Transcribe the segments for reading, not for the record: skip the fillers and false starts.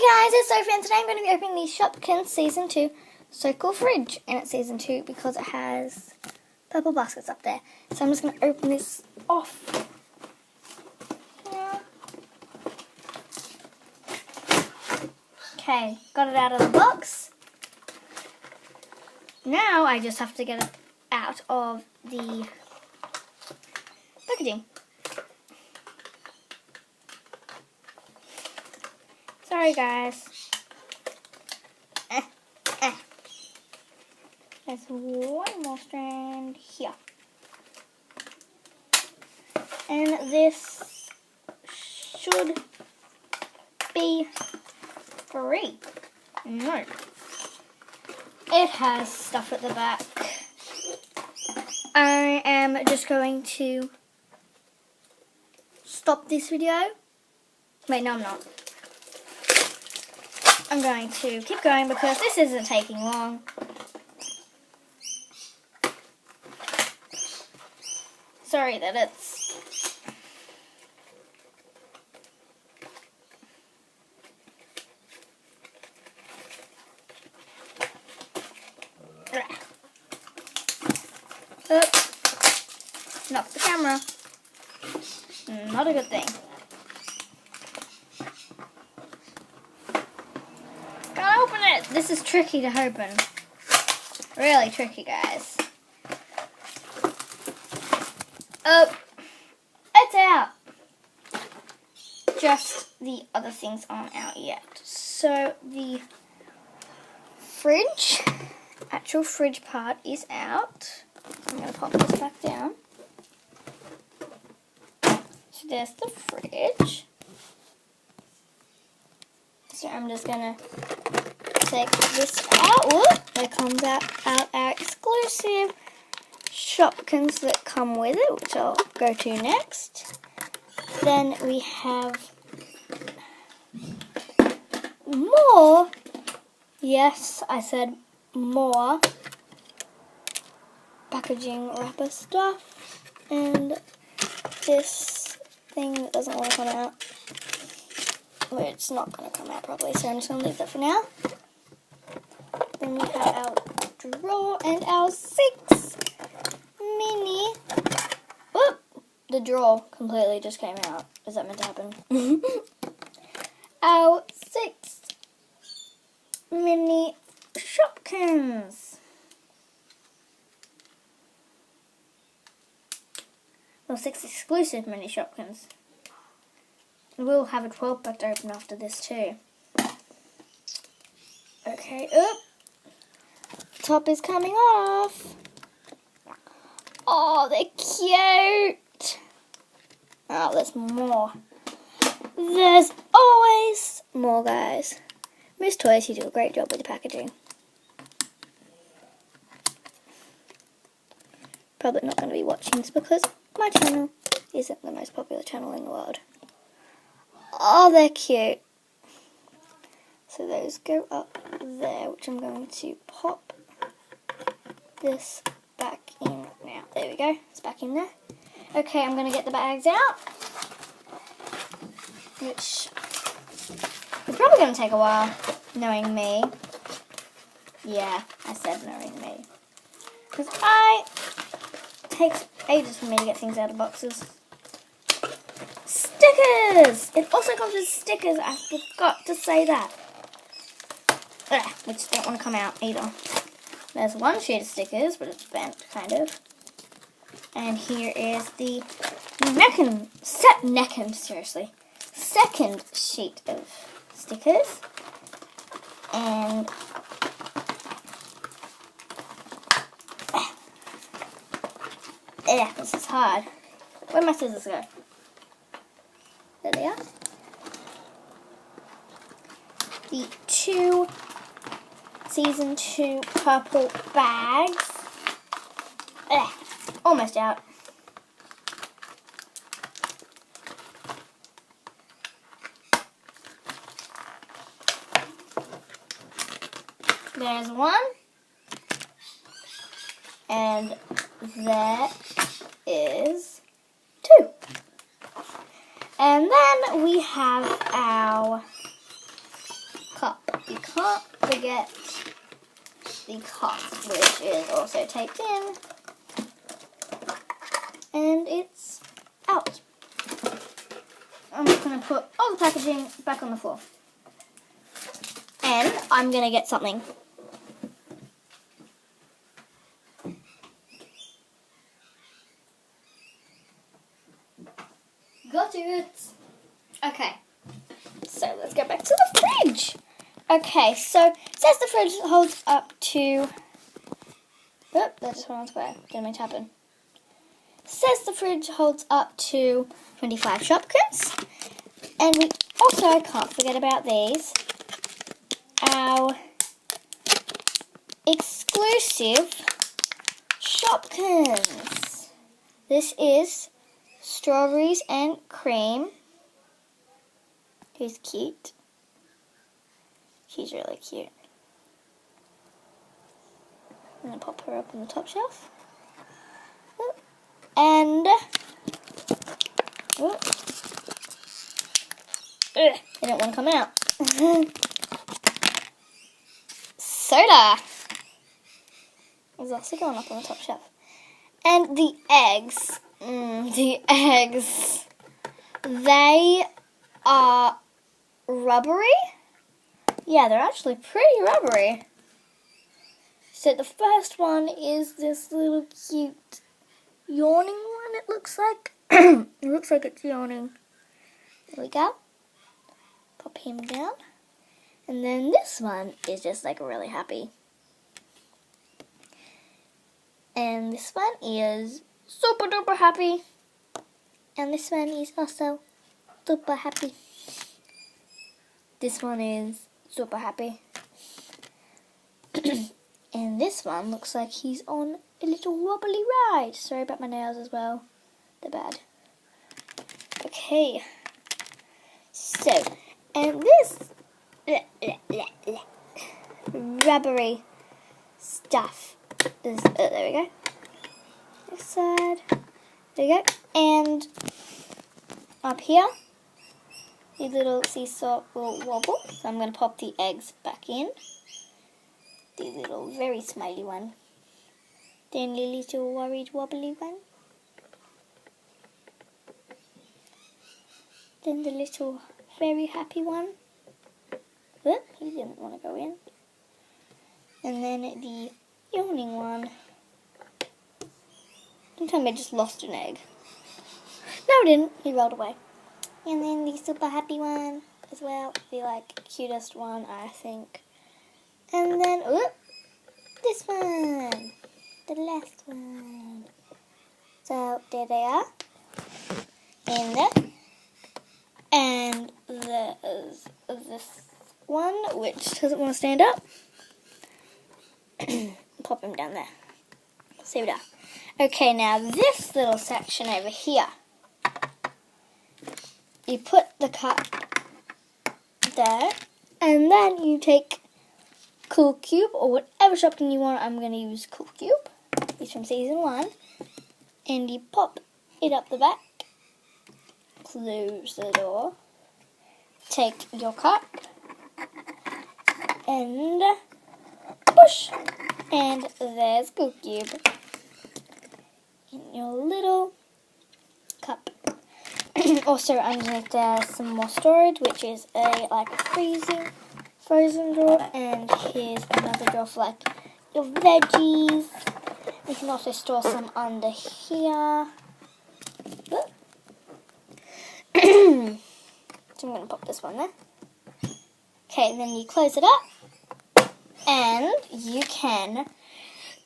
Hi guys, it's Sophie and today I'm going to be opening the Shopkins Season 2 So Cool Fridge. And it's Season 2 because it has purple baskets up there. So I'm just going to open this off. Okay, got it out of the box. Now I just have to get it out of the packaging. Sorry guys. There's one more strand here. And this should be free. No. It has stuff at the back. I am just going to stop this video. Wait, no I'm not. I'm going to keep going because this isn't taking long. Sorry that it's... Oops. Knocked the camera. Not a good thing. Can't open it! This is tricky to open. Really tricky, guys. Oh, it's out. Just the other things aren't out yet. So the fridge, actual fridge part is out. I'm going to pop this back down. So there's the fridge. So I'm just going to take this out. Whoop, there comes out our exclusive Shopkins that come with it, which I'll go to next. Then we have more. Yes, I said more packaging wrapper stuff. And this thing that doesn't want to come out. Well, it's not going to come out properly, so I'm just going to leave that for now. Then we have our drawer and our 6 mini. Whoop! The drawer completely just came out. Is that meant to happen? Our 6 mini Shopkins. Well, 6 exclusive mini Shopkins. We'll have a 12-pack to open after this too. Okay, top is coming off. Oh, they're cute. Oh, there's more. There's always more, guys. Miss Toys, you do a great job with the packaging. Probably not going to be watching this because my channel isn't the most popular channel in the world. Oh, they're cute. So those go up there, which I'm going to pop this back in now. There we go. It's back in there. Okay, I'm going to get the bags out, which is probably going to take a while, knowing me. Yeah, I said knowing me. Because it takes ages for me to get things out of boxes. Stickers! It also comes with stickers. I forgot to say that. Which don't want to come out either. There's one sheet of stickers, but it's bent, kind of. And here is the second sheet of stickers. And this is hard. Where'd my scissors go? There they are. The 2 Season 2 purple bags. Almost out. There's one. And there is 2. And then we have our can't forget the cup, which is also taped in. And it's out. I'm just going to put all the packaging back on the floor. And I'm going to get something. Got it. Okay. So let's go back to the fridge. Okay, so it says the fridge holds up to... Oh, that just went on square. Didn't mean to happen. Says the fridge holds up to 25 Shopkins. And we also can't forget about these. Our exclusive Shopkins. This is strawberries and cream. He's cute. She's really cute. I'm going to pop her up on the top shelf. And it didn't want to come out. Soda is also going up on the top shelf. And the eggs. The eggs. They are rubbery. Yeah, they're actually pretty rubbery. So the first one is this little cute yawning one, it looks like. It looks like it's yawning. There we go. Pop him down. And then this one is just like really happy. And this one is super duper happy. And this one is also super happy. This one is super happy. And this one looks like he's on a little wobbly ride. Sorry about my nails as well. They're bad. Okay. So, and this rubbery stuff is, there we go. This side. There we go. And up here, the little seesaw will wobble. So I'm going to pop the eggs back in. The little very smiley one. Then the little worried wobbly one. Then the little very happy one. Whoop, he didn't want to go in. And then the yawning one. Sometimes I just lost an egg. No, I didn't. He rolled away. And then the super happy one as well. The like cutest one, I think. And then, whoop, this one. The last one. So, there they are. In there. And there's this one, which doesn't want to stand up. Pop him down there. See what? Okay, now this little section over here. You put the cup there, and then you take Cool Cube, or whatever Shopkin you want. I'm going to use Cool Cube. It's from season 1. And you pop it up the back. Close the door. Take your cup. And push. And there's Cool Cube. In your little cup. Also underneath there's some more storage, which is a frozen drawer, and here's another drawer for like your veggies. You can also store some under here. So I'm going to pop this one there. Okay, then you close it up, and you can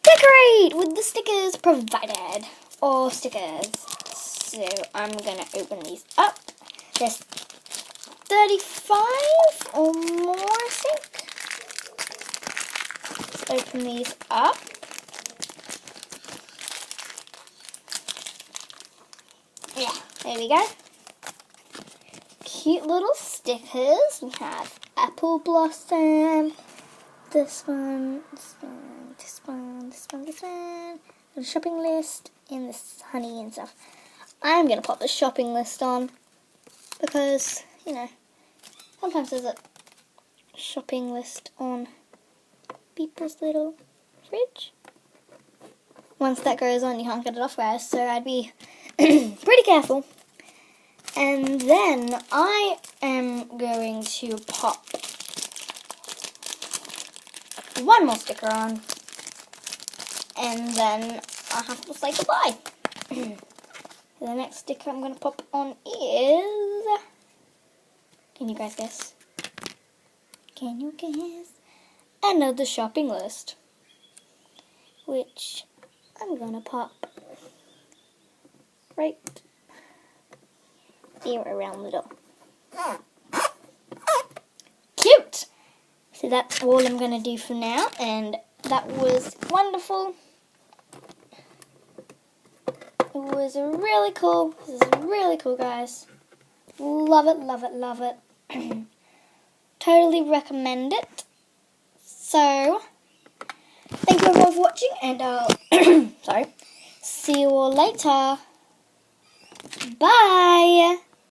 decorate with the stickers provided, or stickers. So I'm going to open these up. There's 35 or more, I think. Let's open these up. Yeah, there we go. Cute little stickers. We have apple blossom. This one, this one, this one, this one, this one. And a shopping list and this honey and stuff. I'm going to pop the shopping list on because, you know, sometimes there's a shopping list on people's little fridge. Once that goes on, you can't get it off, guys, so I'd be pretty careful. And then I am going to pop one more sticker on, and then I have to say goodbye. The next sticker I'm going to pop on is... Can you guys guess? Can you guess? Another shopping list, which I'm going to pop right here around the door. Cute! So that's all I'm going to do for now, and that was wonderful. It was really cool. This is really cool, guys. Love it, love it, love it. Totally recommend it. So, thank you everyone for watching, and I'll see you all later. Bye!